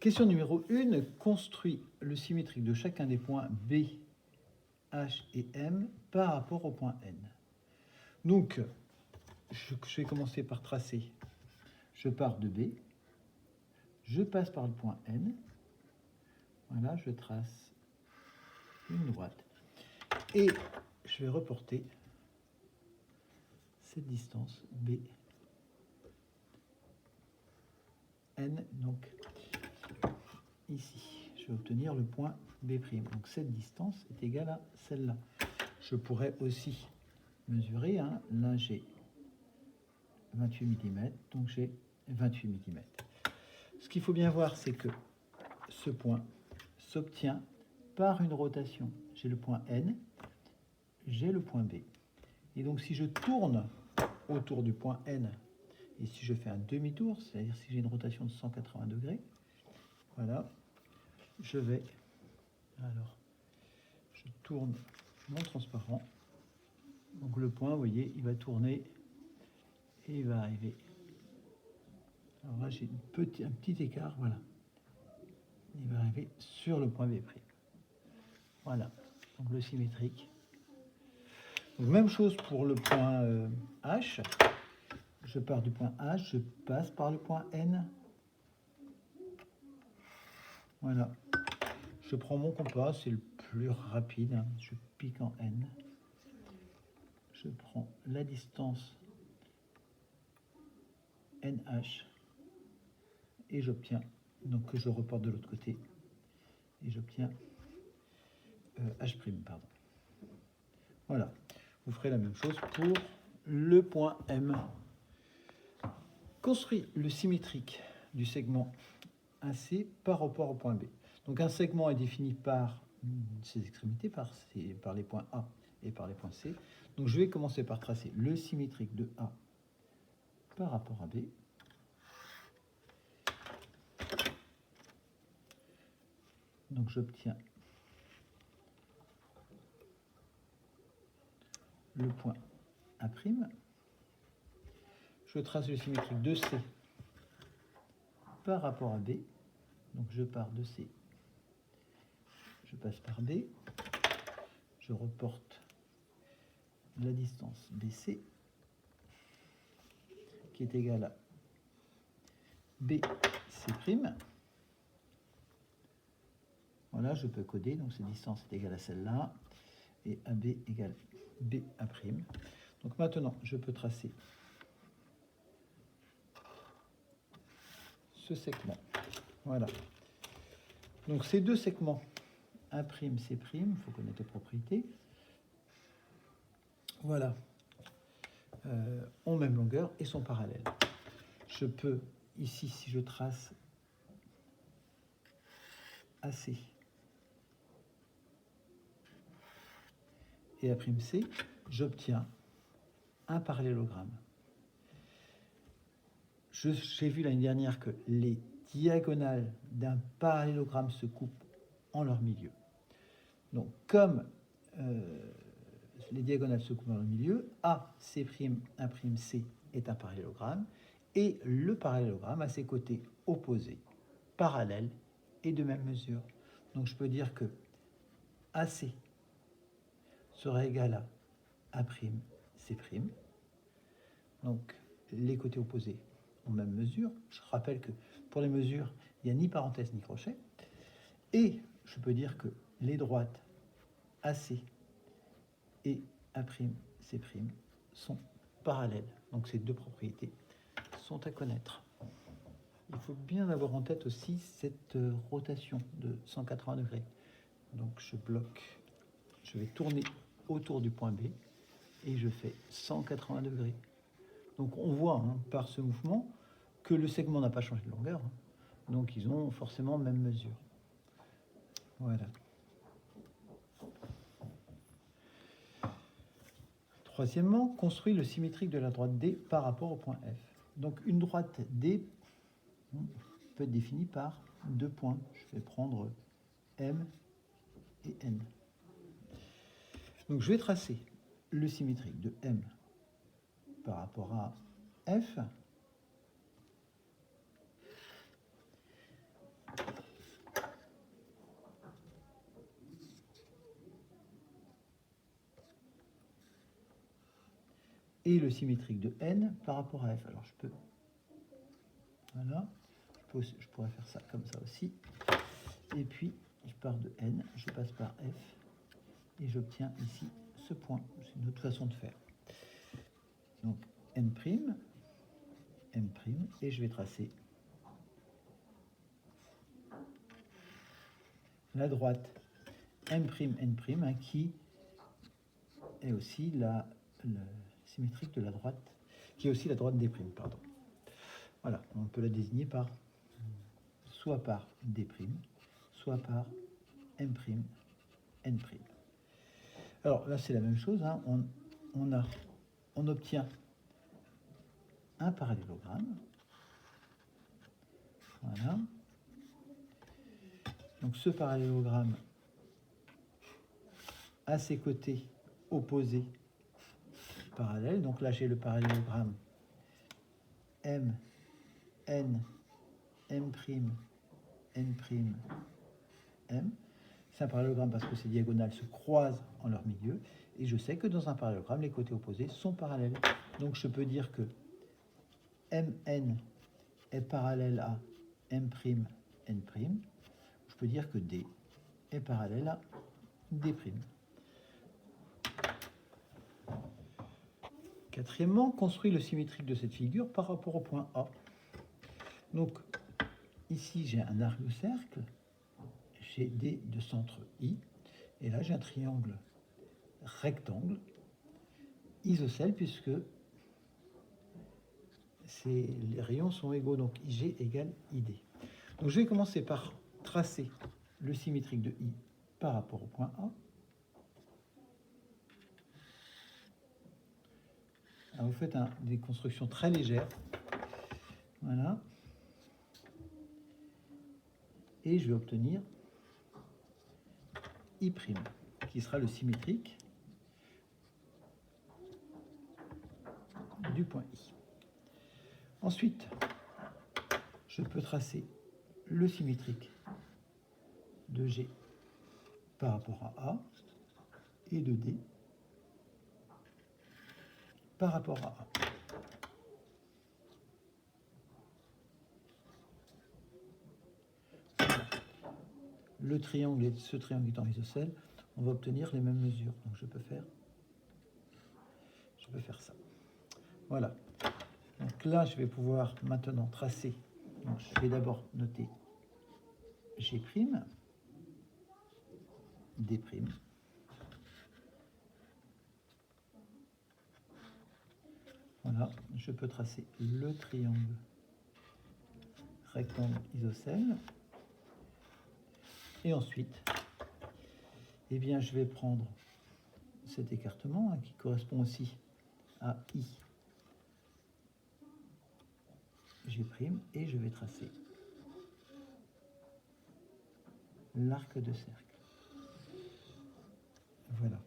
Question numéro 1. Construis le symétrique de chacun des points B, H et M par rapport au point N. Donc, je vais commencer par tracer. Je pars de B, je passe par le point N. Voilà, je trace une droite. Et je vais reporter cette distance B, N, donc ici. Je vais obtenir le point B'. Donc cette distance est égale à celle-là. Je pourrais aussi mesurer, hein. Là j'ai 28 mm, donc j'ai 28 mm. Ce qu'il faut bien voir, c'est que ce point s'obtient par une rotation. J'ai le point N, j'ai le point B. Et donc si je tourne autour du point N, et si je fais un demi-tour, c'est-à-dire si j'ai une rotation de 180 degrés, voilà, je vais, alors, je tourne mon transparent. Donc le point, vous voyez, il va tourner et il va arriver. Alors là, j'ai un petit écart, voilà. Il va arriver sur le point B'. Voilà, donc le symétrique. Donc, même chose pour le point H. Je pars du point H, je passe par le point N. Voilà. Je prends mon compas, c'est le plus rapide. Hein. Je pique en N. Je prends la distance NH et j'obtiens, donc que je reporte de l'autre côté, et j'obtiens H', pardon. Voilà. Vous ferez la même chose pour le point M. Construis le symétrique du segment AC par rapport au point B. Donc un segment est défini par ses extrémités, par les points A et par les points C. Donc je vais commencer par tracer le symétrique de A par rapport à B. Donc j'obtiens le point A'. Je trace le symétrique de C par rapport à B. Donc je pars de C, je passe par B, je reporte la distance BC qui est égale à BC'. Voilà, je peux coder, donc cette distance est égale à celle-là, et AB égale BA'. Donc maintenant, je peux tracer ce segment. Voilà. Donc ces deux segments, A', C', il faut connaître les propriétés. Voilà. Ont même longueur et sont parallèles. Je peux, ici, si je trace AC et A'C, j'obtiens un parallélogramme. J'ai vu l'année dernière que les diagonales d'un parallélogramme se coupent en leur milieu. Donc, comme les diagonales se coupent en leur milieu, AC', A'C est un parallélogramme, et le parallélogramme a ses côtés opposés, parallèles et de même mesure. Donc, je peux dire que AC sera égal à A'C'. Donc, les côtés opposés ont même mesure. Je rappelle que pour les mesures, il n'y a ni parenthèse ni crochet. Et je peux dire que les droites AC et A'C' sont parallèles. Donc, ces deux propriétés sont à connaître. Il faut bien avoir en tête aussi cette rotation de 180 degrés. Donc, je bloque, je vais tourner autour du point B et je fais 180 degrés. Donc, on voit hein, par ce mouvement que le segment n'a pas changé de longueur. Hein. Donc, ils ont forcément même mesure. Voilà. Troisièmement, construis le symétrique de la droite D par rapport au point F. Donc, une droite D peut être définie par deux points. Je vais prendre M et N. Donc, je vais tracer le symétrique de M par rapport à F. et le symétrique de n par rapport à f. Alors je peux, voilà, je pourrais faire ça comme ça aussi. Et puis je pars de n, je passe par f et j'obtiens ici ce point. C'est une autre façon de faire. Donc n', m', et je vais tracer la droite m', n', hein, qui est aussi le symétrique de la droite, qui est aussi la droite des primes, pardon. Voilà, on peut la désigner par soit par d', soit par m', n'. Alors là, c'est la même chose, hein. On obtient un parallélogramme. Voilà. Donc ce parallélogramme a ses côtés opposés parallèles. Donc là, j'ai le parallélogramme M, N, M', N', M. C'est un parallélogramme parce que ces diagonales se croisent en leur milieu. Et je sais que dans un parallélogramme, les côtés opposés sont parallèles. Donc je peux dire que MN est parallèle à M', N'. Je peux dire que D est parallèle à D'. Quatrièmement, construit le symétrique de cette figure par rapport au point A. Donc, ici, j'ai un arc-de-cercle, j'ai D de centre I, et là, j'ai un triangle rectangle isocèle, puisque les rayons sont égaux, donc IG égale ID. Donc, je vais commencer par tracer le symétrique de I par rapport au point A. Alors, vous faites des constructions très légères. Voilà. Et je vais obtenir I', qui sera le symétrique du point I. Ensuite, je peux tracer le symétrique de G par rapport à A et de D par rapport à A. Le triangle et ce triangle étant isocèle, on va obtenir les mêmes mesures. Donc je peux faire ça. Voilà. Donc là, je vais pouvoir maintenant tracer. Donc je vais d'abord noter G', D'. Voilà, je peux tracer le triangle rectangle isocèle. Et ensuite, eh bien, je vais prendre cet écartement qui correspond aussi à I, G', et je vais tracer l'arc de cercle. Voilà.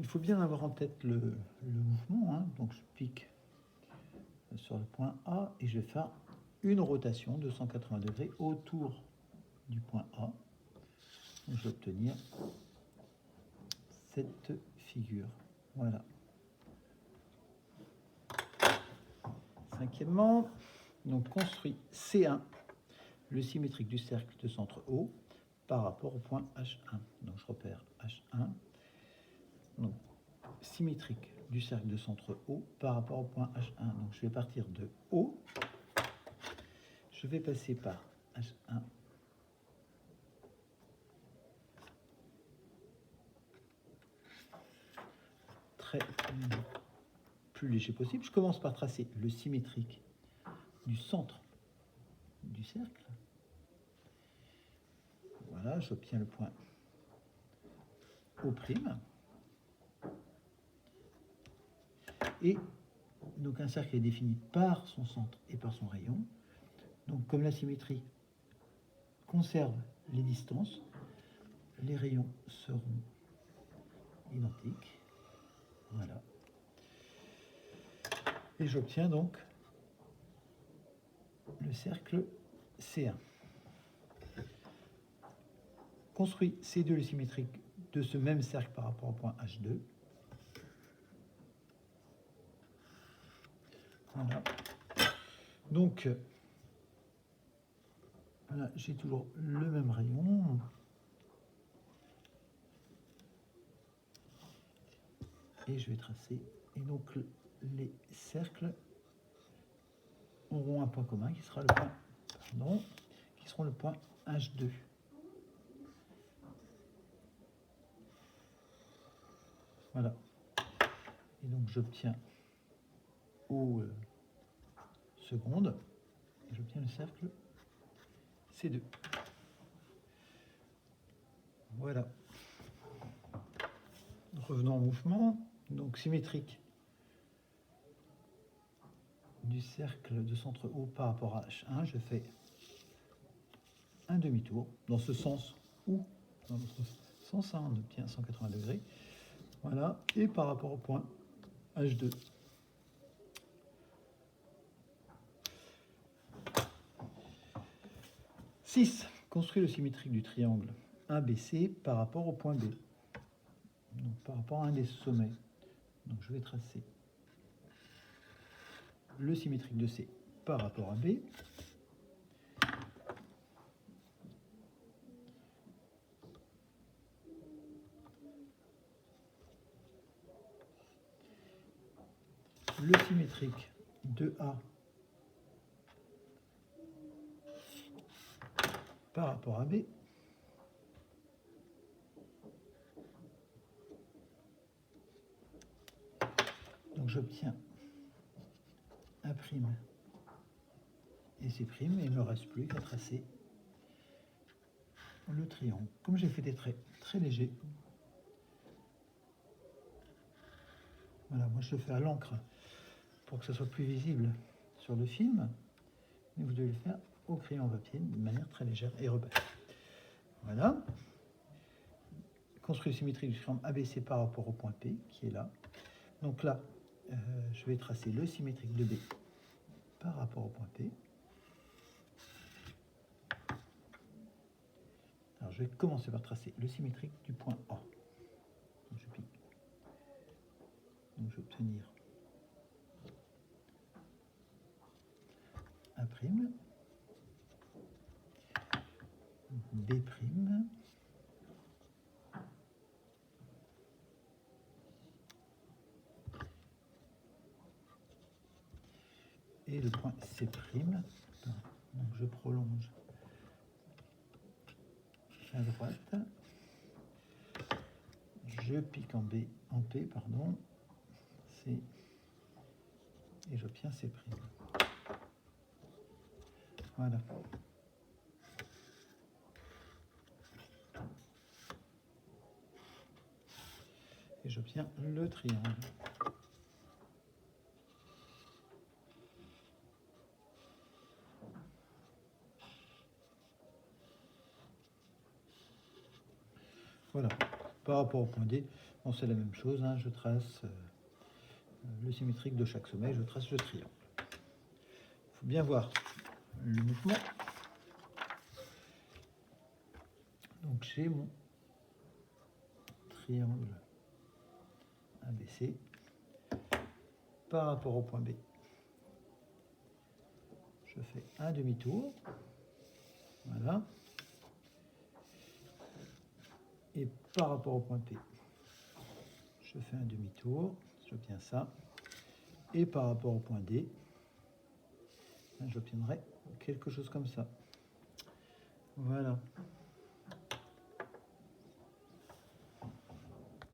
Il faut bien avoir en tête le mouvement, hein. Donc je pique sur le point A et je vais faire une rotation de 180 degrés autour du point A. Je vais obtenir cette figure. Voilà. Cinquièmement, donc construit C1, le symétrique du cercle de centre O par rapport au point H1. Donc je repère H1. Donc, symétrique du cercle de centre O par rapport au point H1. Donc je vais partir de O, je vais passer par H1, très plus léger possible. Je commence par tracer le symétrique du centre du cercle. Voilà, j'obtiens le point O'. Et donc un cercle est défini par son centre et par son rayon. Donc comme la symétrie conserve les distances, les rayons seront identiques. Voilà. Et j'obtiens donc le cercle C1. construis C2 le symétrique de ce même cercle par rapport au point H2. Voilà. Donc, voilà, j'ai toujours le même rayon. Et je vais tracer. Et donc, les cercles auront un point commun qui sera le point, pardon, qui seront le point H2. Voilà. Et donc, j'obtiens aux secondes, et j'obtiens le cercle C2. Voilà. Revenons au mouvement. Donc, symétrique du cercle de centre O par rapport à H1, je fais un demi-tour dans ce sens ou dans l'autre sens, on obtient 180 degrés. Voilà, et par rapport au point H2. « 6. Construis le symétrique du triangle ABC par rapport au point B. » Donc, par rapport à un des sommets. Donc, je vais tracer le symétrique de C par rapport à B. Le symétrique de A par rapport à B. Donc j'obtiens A' et C', et il ne me reste plus qu'à tracer le triangle. Comme j'ai fait des traits très légers, voilà, moi je le fais à l'encre pour que ce soit plus visible sur le film, mais vous devez le faire au crayon papier de manière très légère et repère. Voilà. Construire le symétrique du triangle ABC par rapport au point P, qui est là. Donc là, je vais tracer le symétrique de B par rapport au point P. Alors je vais commencer par tracer le symétrique du point A. Donc, je pique. Donc je vais obtenir A', B', et le point C'. Donc je prolonge à droite. Je pique en B, en P, pardon, C, et j'obtiens C'. Voilà. Et j'obtiens le triangle. Voilà. Par rapport au point D, bon, c'est la même chose, hein, je trace le symétrique de chaque sommet, je trace le triangle. Il faut bien voir le mouvement. Donc j'ai mon triangle ABC par rapport au point B. Je fais un demi-tour. Voilà. Et par rapport au point P, je fais un demi-tour. J'obtiens ça. Et par rapport au point D, j'obtiendrai quelque chose comme ça. Voilà.